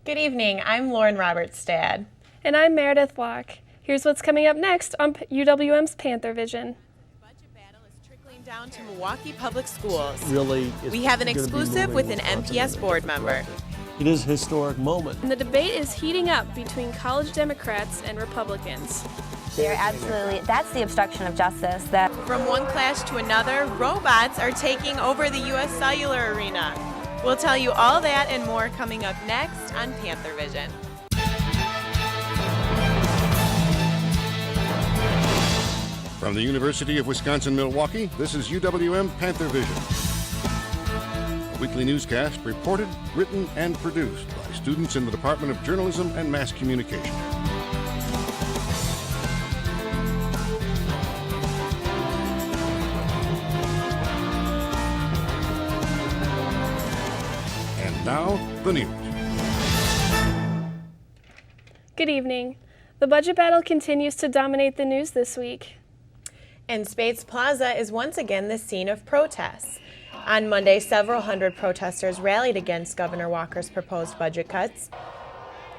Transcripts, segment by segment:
Good evening, I'm Lauren Roberts-Stad. And I'm Meredith Locke. Here's what's coming up next on UWM's Panthervision. Budget battle is trickling down to Milwaukee Public Schools. We have an exclusive with an MPS board member. It is a historic moment. And the debate is heating up between college Democrats and Republicans. That's the obstruction of justice. From one clash to another, robots are taking over the U.S. Cellular Arena. We'll tell you all that and more coming up next on Panthervision. From the University of Wisconsin-Milwaukee, this is UWM Panthervision. A weekly newscast reported, written, and produced by students in the Department of Journalism and Mass Communication. And now, the news. Good evening. The budget battle continues to dominate the news this week. And Spates Plaza is once again the scene of protests. On Monday, several hundred protesters rallied against Governor Walker's proposed budget cuts.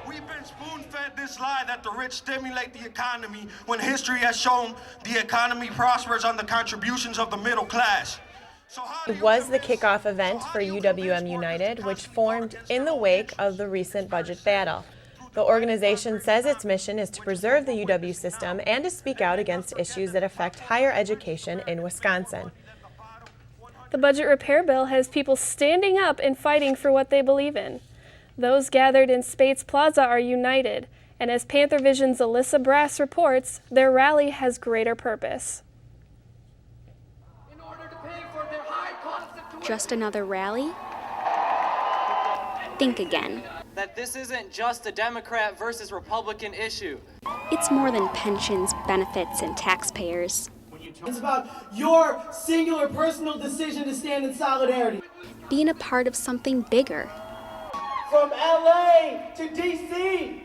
We've been spoon-fed this lie that the rich stimulate the economy when history has shown the economy prospers on the contributions of the middle class. It was the kickoff event for UWM United, which formed in the wake of the recent budget battle. The organization says its mission is to preserve the UW system and to speak out against issues that affect higher education in Wisconsin. The budget repair bill has people standing up and fighting for what they believe in. Those gathered in Spates Plaza are united, and as Panthervision's Alyssa Brass reports, their rally has greater purpose. Just another rally? Think again. That this isn't just a Democrat versus Republican issue. It's more than pensions, benefits, and taxpayers. It's about your singular personal decision to stand in solidarity. Being a part of something bigger. From LA to DC,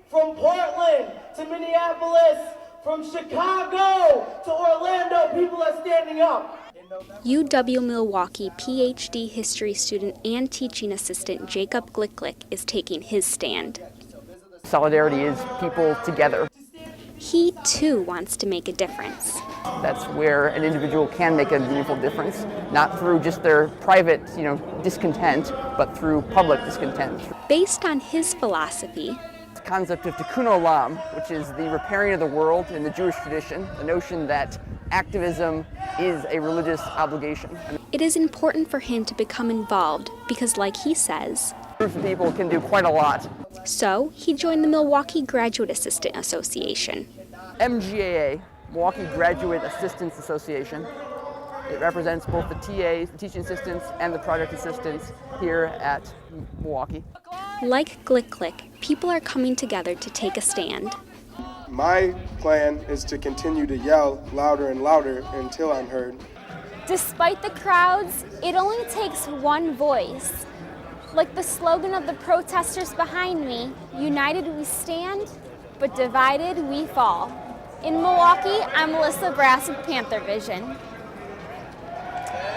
from Portland to Minneapolis, from Chicago to Orlando, people are standing up. UW-Milwaukee PhD history student and teaching assistant Jacob Glicklick is taking his stand. Solidarity is people together. He too wants to make a difference. That's where an individual can make a meaningful difference, not through just their private, discontent, but through public discontent. Based on his philosophy, the concept of tikkun olam, which is the repairing of the world in the Jewish tradition, the notion that activism is a religious obligation. It is important for him to become involved because, like he says, groups of people can do quite a lot. So he joined the Milwaukee Graduate Assistant Association. MGAA, Milwaukee Graduate Assistants Association. It represents both the TAs, the teaching assistants, and the project assistants here at Milwaukee. Like Glicklick, people are coming together to take a stand. My plan is to continue to yell louder and louder until I'm heard. Despite the crowds, it only takes one voice. Like the slogan of the protesters behind me, united we stand, but divided we fall. In Milwaukee, I'm Alyssa Brass with Panthervision.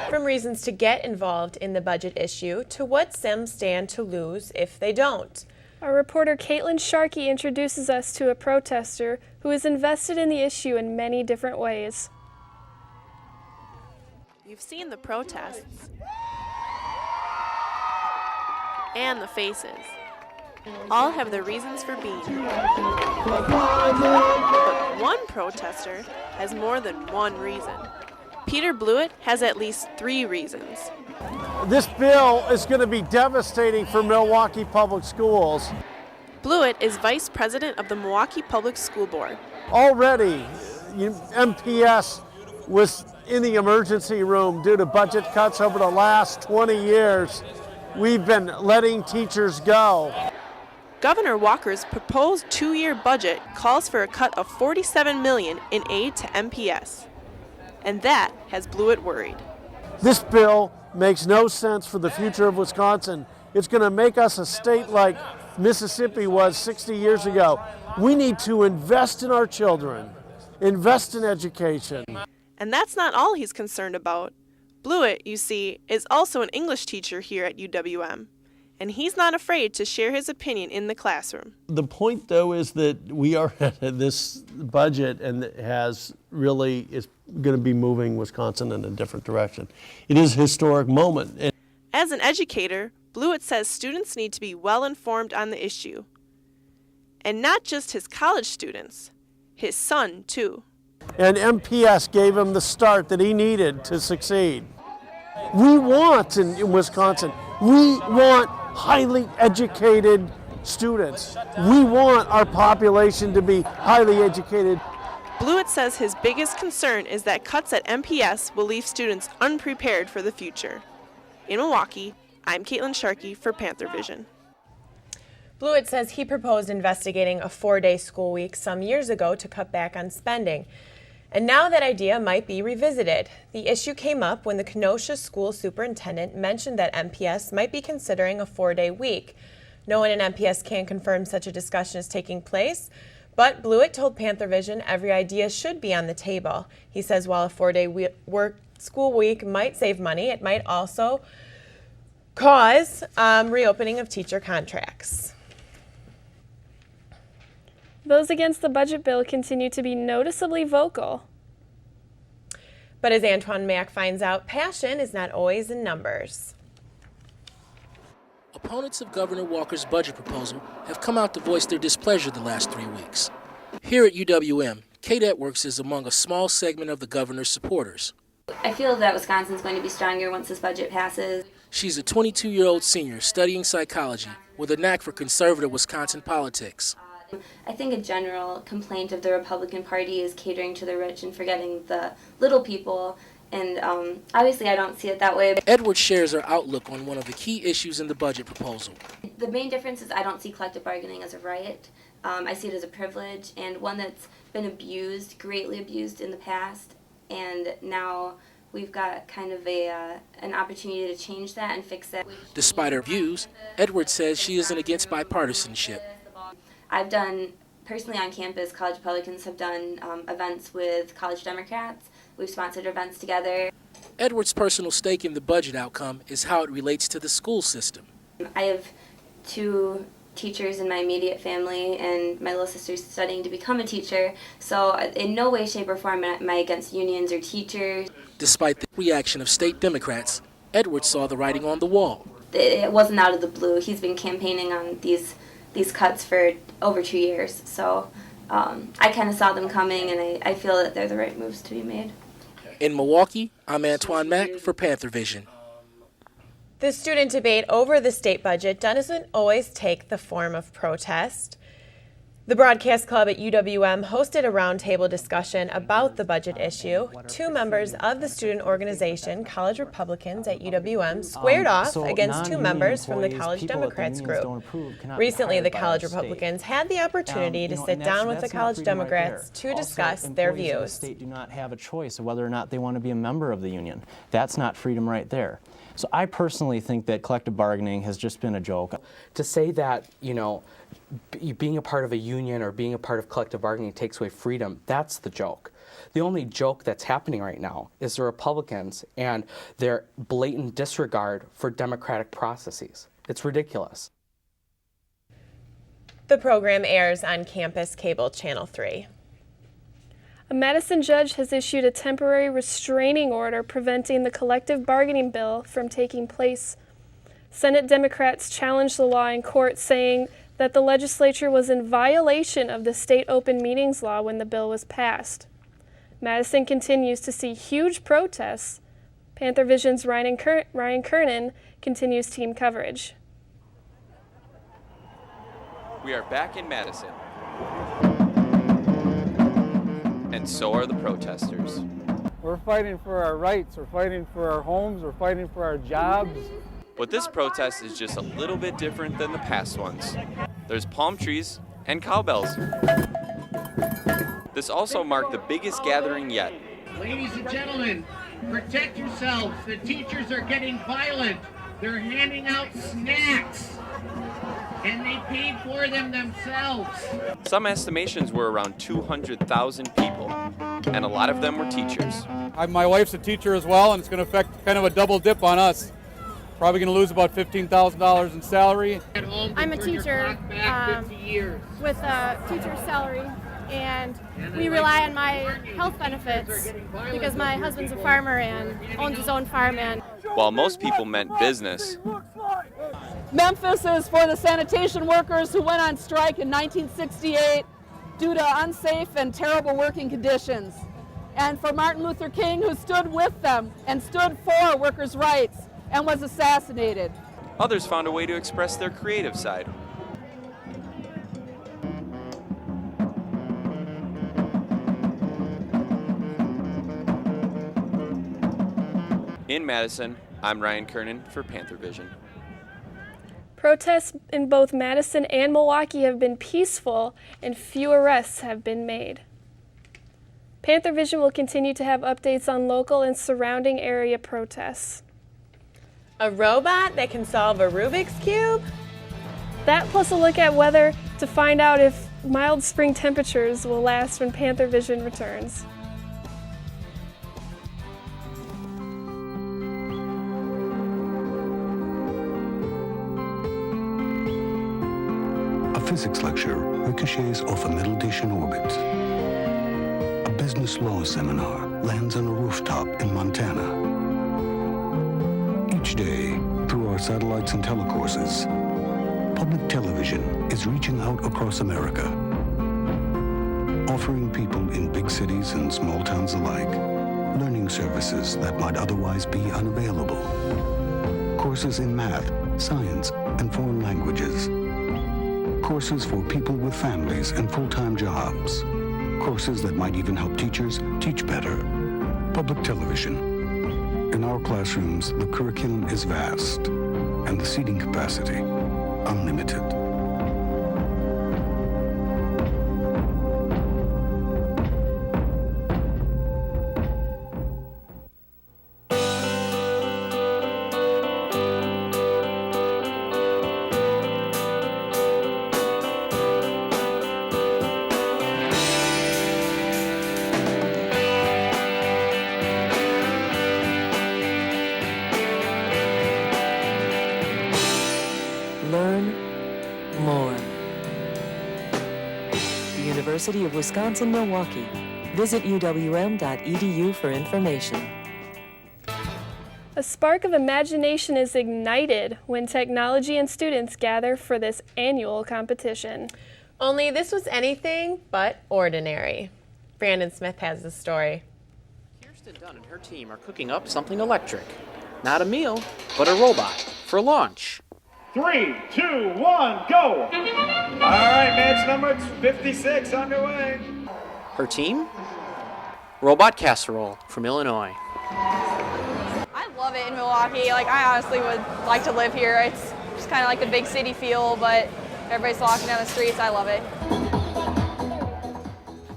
From reasons to get involved in the budget issue to what Sims stand to lose if they don't. Our reporter Caitlin Sharkey introduces us to a protester who is invested in the issue in many different ways. You've seen the protests and the faces. All have their reasons for being. But one protester has more than one reason. Peter Blewett has at least 3 reasons. This bill is going to be devastating for Milwaukee Public Schools. Blewett is vice president of the Milwaukee Public School Board. Already, MPS was in the emergency room due to budget cuts over the last 20 years. We've been letting teachers go. Governor Walker's proposed 2-year budget calls for a cut of $47 million in aid to MPS. And that has Blewett worried. This bill makes no sense for the future of Wisconsin. It's going to make us a state like Mississippi was 60 years ago. We need to invest in our children, invest in education. And that's not all he's concerned about. Blewett, you see, is also an English teacher here at UWM. and he's not afraid to share his opinion in the classroom. The point, though, is that we are at this budget and it is going to be moving Wisconsin in a different direction. It is a historic moment. As an educator, Blewett says students need to be well informed on the issue. And not just his college students, his son, too. And MPS gave him the start that he needed to succeed. We want in Wisconsin, we want highly educated students. We want our population to be highly educated. Blewett says his biggest concern is that cuts at MPS will leave students unprepared for the future. In Milwaukee, I'm Caitlin Sharkey for Panthervision. Blewett says he proposed investigating a 4-day school week some years ago to cut back on spending. And now that idea might be revisited. The issue came up when the Kenosha school superintendent mentioned that MPS might be considering a 4-day week. No one in MPS can confirm such a discussion is taking place, but Blewett told Panthervision every idea should be on the table. He says while a 4-day school week might save money, it might also cause reopening of teacher contracts. Those against the budget bill continue to be noticeably vocal. But as Antoine Mack finds out, passion is not always in numbers. Opponents of Governor Walker's budget proposal have come out to voice their displeasure the last 3 weeks. Here at UWM, Kate Etworks is among a small segment of the governor's supporters. I feel that Wisconsin's going to be stronger once this budget passes. She's a 22-year-old senior studying psychology with a knack for conservative Wisconsin politics. I think a general complaint of the Republican Party is catering to the rich and forgetting the little people, and obviously I don't see it that way. Edwards shares her outlook on one of the key issues in the budget proposal. The main difference is I don't see collective bargaining as a right. I see it as a privilege, and one that's been abused, greatly abused in the past, and now we've got kind of an opportunity to change that and fix it. Despite her views, Edwards says she isn't against bipartisanship. I've done, personally on campus, College Republicans have done events with College Democrats. We've sponsored events together. Edwards' personal stake in the budget outcome is how it relates to the school system. I have 2 teachers in my immediate family, and my little sister's studying to become a teacher. So in no way, shape, or form am I against unions or teachers. Despite the reaction of state Democrats, Edwards saw the writing on the wall. It wasn't out of the blue. He's been campaigning on these cuts for over 2 years. So I kind of saw them coming, and I feel that they're the right moves to be made. In Milwaukee, I'm Antoine Mack for Panthervision. The student debate over the state budget doesn't always take the form of protest. The Broadcast Club at UWM hosted a roundtable discussion about the budget issue. 2 members of the student organization, College Republicans at UWM, squared off against 2 members from the College Democrats group. Recently, the College Republicans had the opportunity to sit down with the College Democrats to discuss their views. The state do not have a choice of whether or not they want to be a member of the union. That's not freedom right there. So I personally think that collective bargaining has just been a joke. To say that, being a part of a union or being a part of collective bargaining takes away freedom, that's the joke. The only joke that's happening right now is the Republicans and their blatant disregard for democratic processes. It's ridiculous. The program airs on Campus Cable Channel 3. A Madison judge has issued a temporary restraining order preventing the collective bargaining bill from taking place. Senate Democrats challenged the law in court, saying that the legislature was in violation of the state open meetings law when the bill was passed. Madison continues to see huge protests. Panthervision's Ryan Kernan continues team coverage. We are back in Madison. And so are the protesters. We're fighting for our rights, we're fighting for our homes, we're fighting for our jobs. But this protest is just a little bit different than the past ones. There's palm trees and cowbells. This also marked the biggest gathering yet. Ladies and gentlemen, protect yourselves. The teachers are getting violent. They're handing out snacks, and they paid for them themselves. Some estimations were around 200,000 people, and a lot of them were teachers. My wife's a teacher as well, and it's going to affect kind of a double dip on us. Probably going to lose about $15,000 in salary. I'm a teacher with a teacher's salary, and we rely on my health benefits because my husband's a farmer and owns his own farm. And While most people meant business, Memphis is for the sanitation workers who went on strike in 1968 due to unsafe and terrible working conditions. And for Martin Luther King, who stood with them and stood for workers' rights and was assassinated. others found a way to express their creative side. In Madison, I'm Ryan Kernan for Panthervision. Protests in both Madison and Milwaukee have been peaceful, and few arrests have been made. Panthervision will continue to have updates on local and surrounding area protests. A robot that can solve a Rubik's Cube? That plus a look at weather to find out if mild spring temperatures will last when Panthervision returns. A physics lecture ricochets off a middle dish in orbit. A business law seminar lands on a rooftop in Montana. Each day, through our satellites and telecourses, public television is reaching out across America, offering people in big cities and small towns alike learning services that might otherwise be unavailable. Courses in math, science, and foreign languages. Courses for people with families and full-time jobs. Courses that might even help teachers teach better. Public television. In our classrooms, the curriculum is vast, and the seating capacity unlimited. Learn more. The University of Wisconsin-Milwaukee. Visit uwm.edu for information. A spark of imagination is ignited when technology and students gather for this annual competition. Only this was anything but ordinary. Brandon Smith has the story. Kirsten Dunn and her team are cooking up something electric. Not a meal, but a robot for launch. 3, 2, 1, go! All right, match number 56 underway. Her team? Robot Casserole from Illinois. I love it in Milwaukee. I honestly would like to live here. It's just kind of like the big city feel, but everybody's walking down the streets. I love it.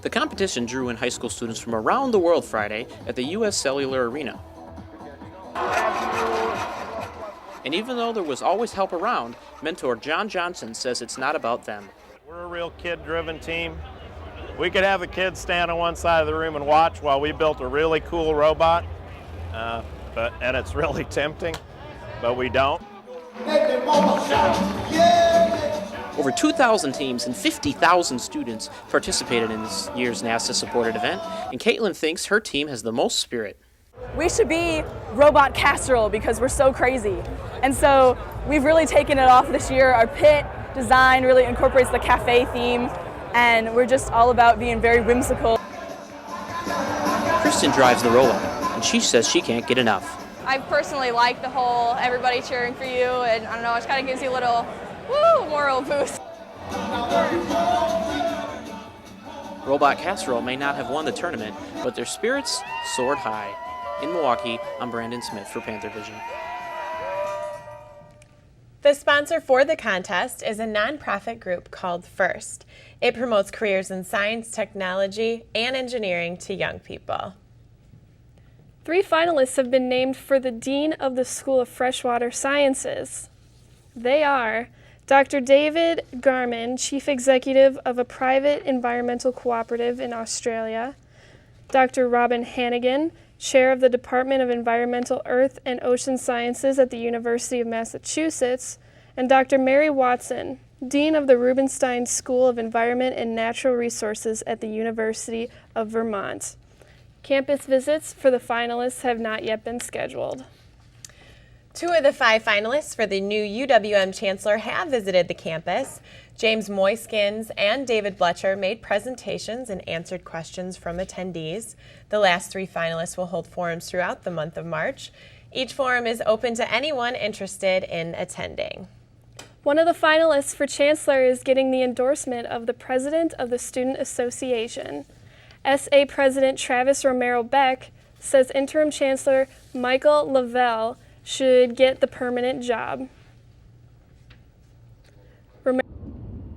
The competition drew in high school students from around the world Friday at the U.S. Cellular Arena. And even though there was always help around, mentor John Johnson says it's not about them. We're a real kid-driven team. We could have the kids stand on one side of the room and watch while we built a really cool robot, and it's really tempting, but we don't. Over 2,000 teams and 50,000 students participated in this year's NASA-supported event, and Caitlin thinks her team has the most spirit. We should be Robot Casserole because we're so crazy. And so we've really taken it off this year. Our pit design really incorporates the cafe theme, and we're just all about being very whimsical. Kristen drives the robot, and she says she can't get enough. I personally like the whole everybody cheering for you, and I don't know, it kind of gives you a little moral boost. Robot Casserole may not have won the tournament, but their spirits soared high. In Milwaukee, I'm Brandon Smith for Panthervision. The sponsor for the contest is a nonprofit group called FIRST. It promotes careers in science, technology, and engineering to young people. 3 finalists have been named for the Dean of the School of Freshwater Sciences. They are Dr. David Garman, Chief Executive of a private environmental cooperative in Australia, Dr. Robin Hannigan, Chair of the Department of Environmental Earth and Ocean Sciences at the University of Massachusetts, and Dr. Mary Watson, Dean of the Rubenstein School of Environment and Natural Resources at the University of Vermont. Campus visits for the finalists have not yet been scheduled. 2 of the 5 finalists for the new UWM Chancellor have visited the campus. James Moyskins and David Bletcher made presentations and answered questions from attendees. The last 3 finalists will hold forums throughout the month of March. Each forum is open to anyone interested in attending. One of the finalists for Chancellor is getting the endorsement of the President of the Student Association. SA President Travis Romero Beck says Interim Chancellor Michael Lavelle should get the permanent job. Romero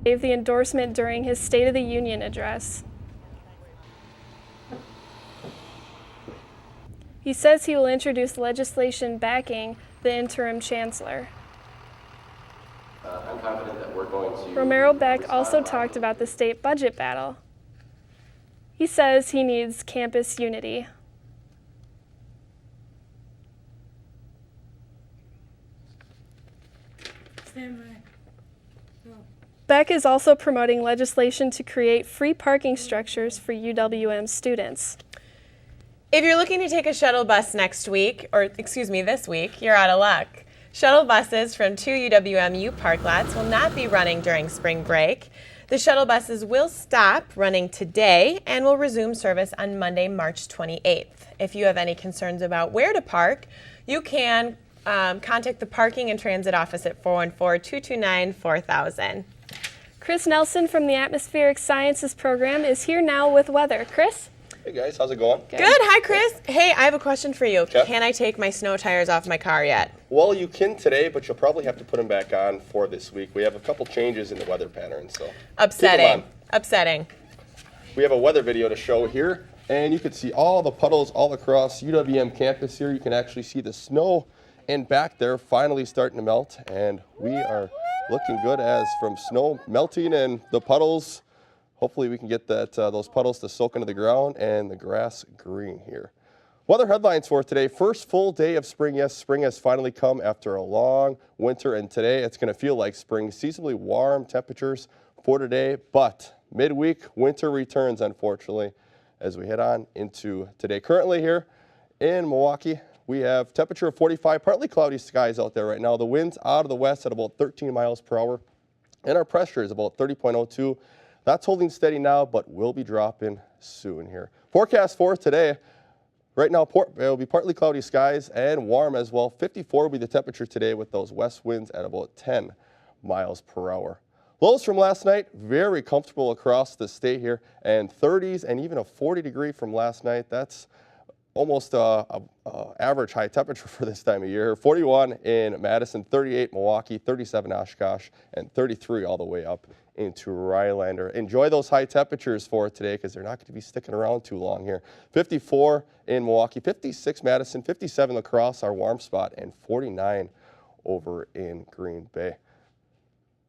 gave the endorsement during his State of the Union address. He says he will introduce legislation backing the interim chancellor. I'm confident that we're going to... Romero Beck also talked about the state budget battle. He says he needs campus unity. Beck is also promoting legislation to create free parking structures for UWM students. If you're looking to take a shuttle bus this week, you're out of luck. Shuttle buses from 2 UWMU park lots will not be running during spring break. The shuttle buses will stop running today and will resume service on Monday, March 28th. If you have any concerns about where to park, you can contact the Parking and Transit Office at 414-229-4000. Chris Nelson from the Atmospheric Sciences program is here now with weather. Chris? Hey guys, how's it going? Good. Hi, Chris. Hey, I have a question for you. Okay. Can I take my snow tires off my car yet? Well, you can today, but you'll probably have to put them back on for this week. We have a couple changes in the weather pattern, so Upsetting. Upsetting. We have a weather video to show here, and you can see all the puddles all across UWM campus here. You can actually see the snow and back there finally starting to melt, and we are looking good as from snow melting and the puddles. Hopefully we can get those puddles to soak into the ground and the grass green here. Weather headlines for today. First full day of spring. Yes, spring has finally come after a long winter, and today it's going to feel like spring. Seasonably warm temperatures for today, but midweek winter returns, unfortunately, as we head on into today. Currently here in Milwaukee, we have temperature of 45, partly cloudy skies out there right now. The wind's out of the west at about 13 miles per hour, and our pressure is about 30.02. That's holding steady now, but will be dropping soon here. Forecast for today, right now it will be partly cloudy skies and warm as well. 54 will be the temperature today with those west winds at about 10 miles per hour. Lows from last night, very comfortable across the state here, and 30s and even a 40 degree from last night. That's almost average high temperature for this time of year. 41 in Madison, 38 Milwaukee, 37 Oshkosh, and 33 all the way up into Rylander. Enjoy those high temperatures for today because they're not going to be sticking around too long here. 54 in Milwaukee, 56 Madison, 57 La Crosse, our warm spot, and 49 over in Green Bay.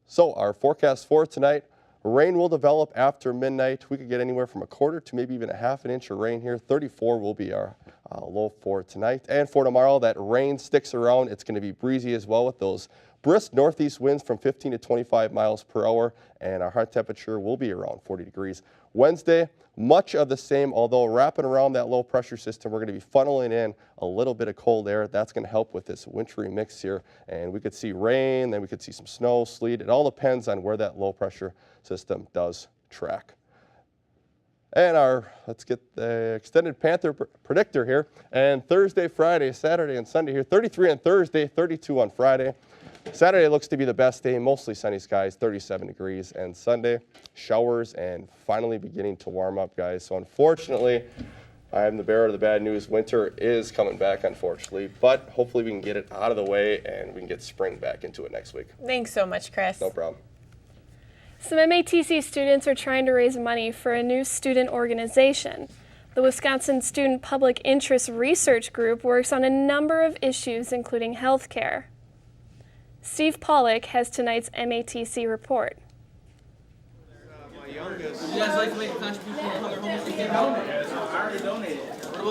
So our forecast for tonight, rain will develop after midnight. We could get anywhere from a quarter to maybe even a half an inch of rain here. 34 will be our low for tonight. And for tomorrow, that rain sticks around. It's going to be breezy as well with those brisk northeast winds from 15 to 25 miles per hour. And our high temperature will be around 40 degrees. Wednesday, much of the same, although wrapping around that low pressure system, we're going to be funneling in a little bit of cold air. That's going to help with this wintry mix here. And we could see rain, then we could see some snow, sleet. It all depends on where that low pressure system does track. And let's get the extended Panther predictor here. And Thursday, Friday, Saturday, and Sunday here. 33 on Thursday, 32 on Friday. Saturday looks to be the best day, mostly sunny skies, 37 degrees. And Sunday, showers and finally beginning to warm up, guys. So unfortunately, I am the bearer of the bad news. Winter is coming back, unfortunately. But hopefully we can get it out of the way and we can get spring back into it next week. Thanks so much, Chris. No problem. Some MATC students are trying to raise money for a new student organization. The Wisconsin Student Public Interest Research Group works on a number of issues, including health care. Steve Pollock has tonight's MATC report. Would you guys like to make a contribution to other homeless? I already donated. What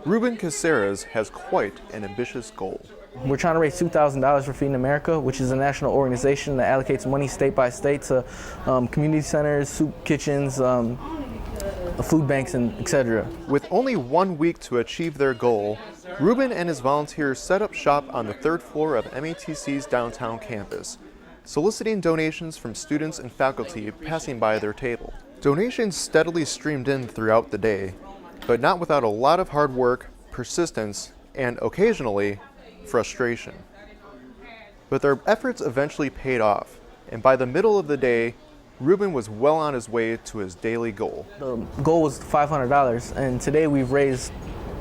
Ruben Caceres has quite an ambitious goal. We're trying to raise $2,000 for Feeding America, which is a national organization that allocates money state by state to community centers, soup kitchens, food banks, and etc. With only 1 week to achieve their goal, Ruben and his volunteers set up shop on the 3rd floor of MATC's downtown campus, soliciting donations from students and faculty passing by their table. Donations steadily streamed in throughout the day, but not without a lot of hard work, persistence, and occasionally, frustration. But their efforts eventually paid off, and by the middle of the day, Ruben was well on his way to his daily goal. The goal was $500, and today we've raised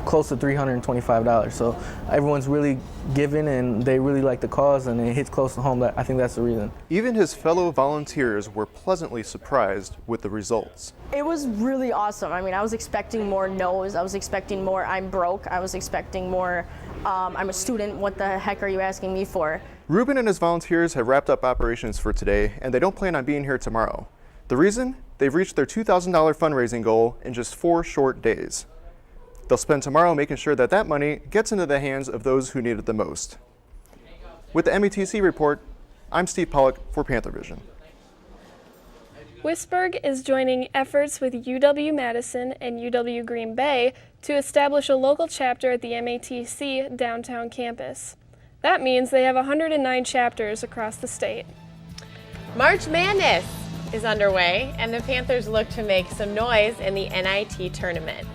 close to $325. So everyone's really giving, and they really like the cause, and it hits close to home. I think that's the reason. Even his fellow volunteers were pleasantly surprised with the results. It was really awesome. I mean, I was expecting more no's. I was expecting more I'm broke. I was expecting more I'm a student. What the heck are you asking me for? Ruben and his volunteers have wrapped up operations for today, and they don't plan on being here tomorrow. The reason? They've reached their $2,000 fundraising goal in just 4 short days. They'll spend tomorrow making sure that that money gets into the hands of those who need it the most. With the METC report, I'm Steve Pollock for Panthervision. Wisburg is joining efforts with UW-Madison and UW-Green Bay to establish a local chapter at the MATC downtown campus. That means they have 109 chapters across the state. March Madness is underway, and the Panthers look to make some noise in the NIT tournament.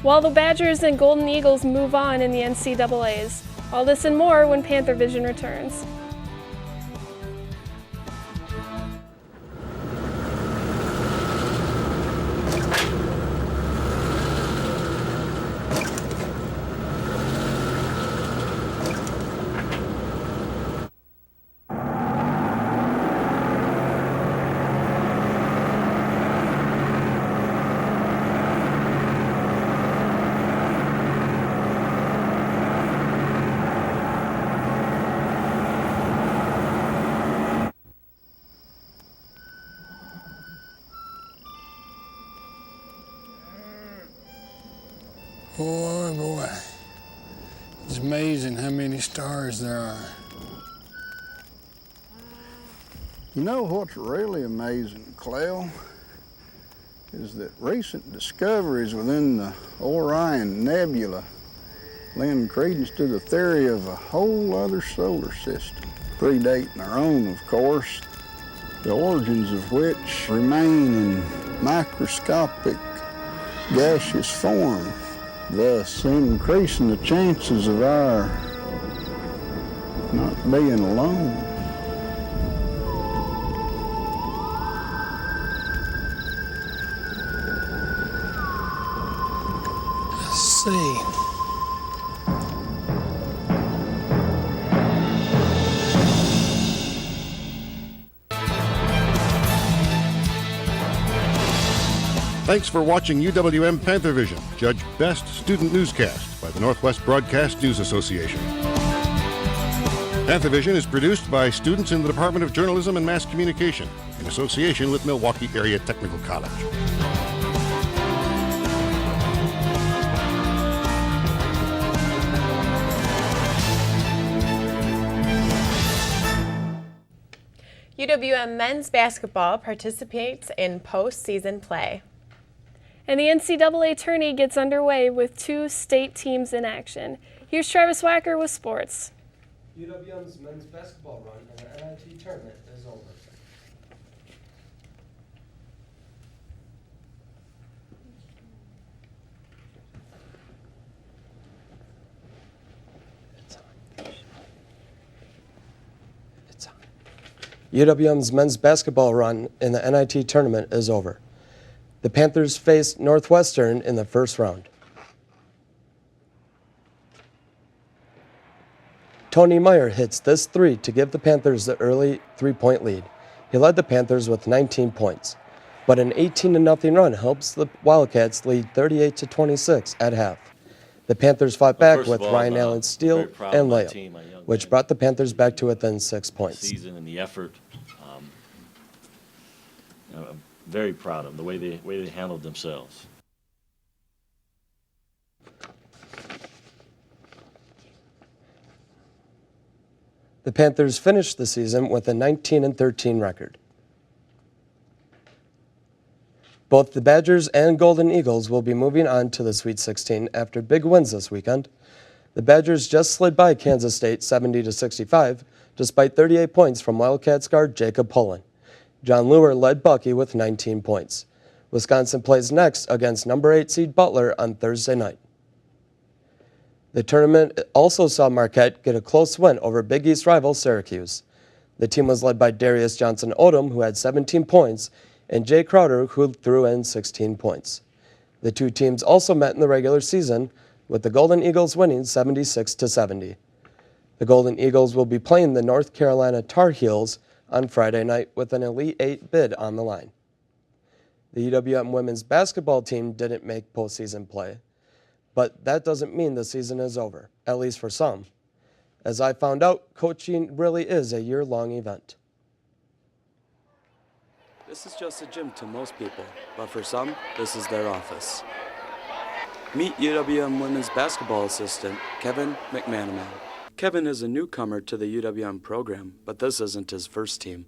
While the Badgers and Golden Eagles move on in the NCAAs. All this and more when Panthervision returns. Boy, boy, it's amazing how many stars there are. You know what's really amazing, Clell, is that recent discoveries within the Orion Nebula lend credence to the theory of a whole other solar system, predating our own, of course, the origins of which remain in microscopic gaseous form, thus increasing the chances of our not being alone. Let's see. Thanks for watching UWM Panthervision, judged Best Student Newscast by the Northwest Broadcast News Association. Panthervision is produced by students in the Department of Journalism and Mass Communication in association with Milwaukee Area Technical College. UWM men's basketball participates in postseason play. And the NCAA tourney gets underway with 2 state teams in action. Here's Travis Wacker with sports. UWM's men's basketball run in the NIT tournament is over. UWM's men's basketball run in the NIT tournament is over. The Panthers face Northwestern in the first round. Tony Meyer hits this 3 to give the Panthers the early 3-point lead. He led the Panthers with 19 points, but an 18-0 run helps the Wildcats lead 38-26 at half. The Panthers fought back with Ryan Allen's steal and layup, which brought the Panthers back to within 6 points. Season and the effort. I'm very proud of them, the way they handled themselves. The Panthers finished the season with a 19-13 record. Both the Badgers and Golden Eagles will be moving on to the Sweet 16 after big wins this weekend. The Badgers just slid by Kansas State 70-65, despite 38 points from Wildcats guard Jacob Pullen. John Luer led Bucky with 19 points. Wisconsin plays next against number 8 seed Butler on Thursday night. The tournament also saw Marquette get a close win over Big East rival Syracuse. The team was led by Darius Johnson-Odom, who had 17 points, and Jay Crowder, who threw in 16 points. The two teams also met in the regular season, with the Golden Eagles winning 76-70. The Golden Eagles will be playing the North Carolina Tar Heels on Friday night with an Elite Eight bid on the line. The UWM women's basketball team didn't make postseason play, but that doesn't mean the season is over, at least for some. As I found out, coaching really is a year-long event. This is just a gym to most people, but for some, this is their office. Meet UWM women's basketball assistant, Kevin McManaman. Kevin is a newcomer to the UWM program, but this isn't his first team.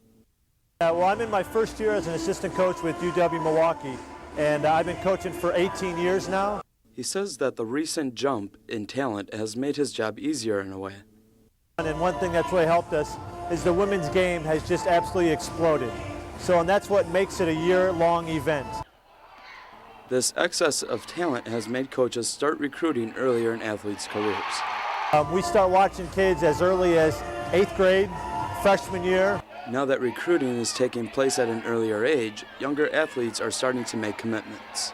Well, I'm in my first year as an assistant coach with UW-Milwaukee, and I've been coaching for 18 years now. He says that the recent jump in talent has made his job easier in a way. And one thing that's really helped us is the women's game has just absolutely exploded. And that's what makes it a year-long event. This excess of talent has made coaches start recruiting earlier in athletes' careers. We start watching kids as early as 8th grade, freshman year. Now that recruiting is taking place at an earlier age, younger athletes are starting to make commitments.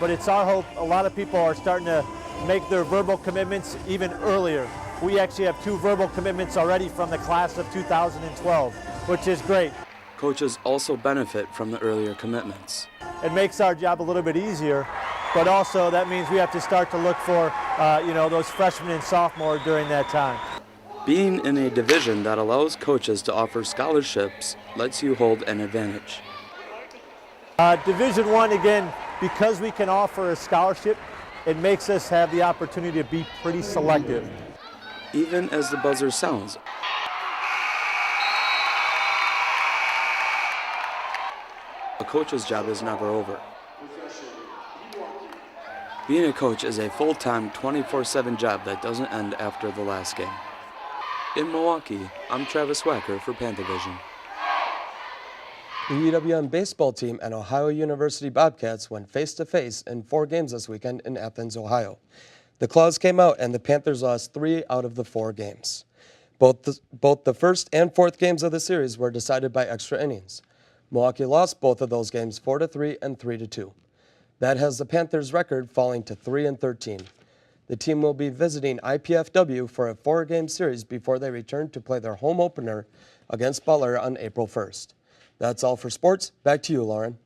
But it's our hope a lot of people are starting to make their verbal commitments even earlier. We actually have 2 verbal commitments already from the class of 2012, which is great. Coaches also benefit from the earlier commitments. It makes our job a little bit easier, but also that means we have to start to look for those freshmen and sophomores during that time. Being in a division that allows coaches to offer scholarships lets you hold an advantage. Division I, again, because we can offer a scholarship, it makes us have the opportunity to be pretty selective. Even as the buzzer sounds, a coach's job is never over. Being a coach is a full-time 24/7 job that doesn't end after the last game. In Milwaukee, I'm Travis Wacker for Panthervision. The UWM baseball team and Ohio University Bobcats went face-to-face in 4 games this weekend in Athens, Ohio. The Claws came out and the Panthers lost 3 out of the 4 games. Both the first and 4th games of the series were decided by extra innings. Milwaukee lost both of those games 4-3 and 3-2. That has the Panthers' record falling to 3-13. The team will be visiting IPFW for a 4-game series before they return to play their home opener against Butler on April 1st. That's all for sports. Back to you, Lauren.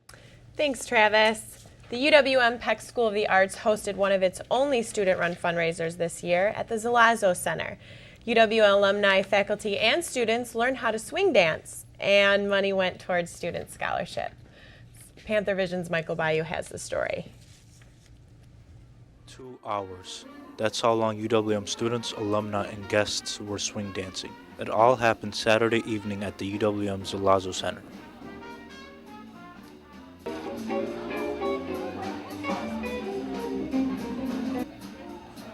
Thanks, Travis. The UWM Peck School of the Arts hosted one of its only student-run fundraisers this year at the Zalazzo Center. UW alumni, faculty, and students learned how to swing dance, and money went towards student scholarship. Panthervision's Michael Bayou has the story. 2 hours. That's how long UWM students, alumni, and guests were swing dancing. It all happened Saturday evening at the UWM Zalazzo Center.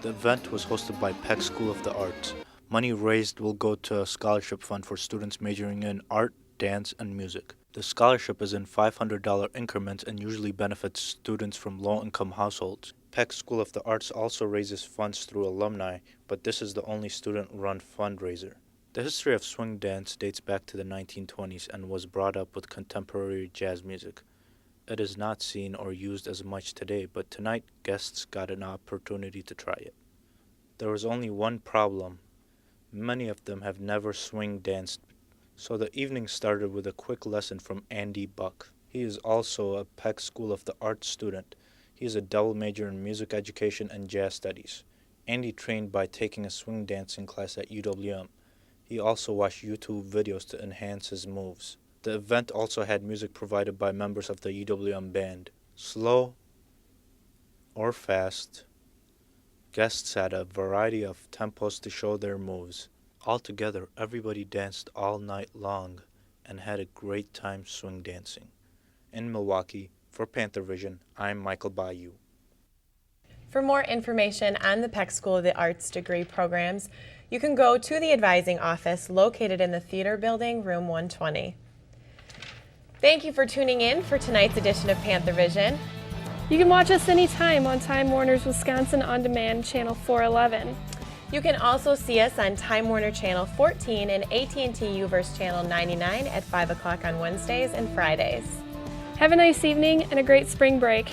The event was hosted by Peck School of the Arts. Money raised will go to a scholarship fund for students majoring in art, dance, and music. The scholarship is in $500 increments and usually benefits students from low-income households. Peck School of the Arts also raises funds through alumni, but this is the only student-run fundraiser. The history of swing dance dates back to the 1920s and was brought up with contemporary jazz music. It is not seen or used as much today, but tonight guests got an opportunity to try it. There was only one problem. Many of them have never swing danced, so the evening started with a quick lesson from Andy Buck. He is also a Peck School of the Arts student. He is a double major in music education and jazz studies. Andy trained by taking a swing dancing class at UWM. He also watched YouTube videos to enhance his moves. The event also had music provided by members of the UWM band. Slow or fast, guests had a variety of tempos to show their moves. Altogether, everybody danced all night long and had a great time swing dancing. In Milwaukee, for Panthervision, I'm Michael Bayou. For more information on the Peck School of the Arts degree programs, you can go to the advising office located in the Theater Building, room 120. Thank you for tuning in for tonight's edition of Panthervision. You can watch us anytime on Time Warner's Wisconsin On Demand, Channel 411. You can also see us on Time Warner Channel 14 and AT&T U-verse Channel 99 at 5 o'clock on Wednesdays and Fridays. Have a nice evening and a great spring break.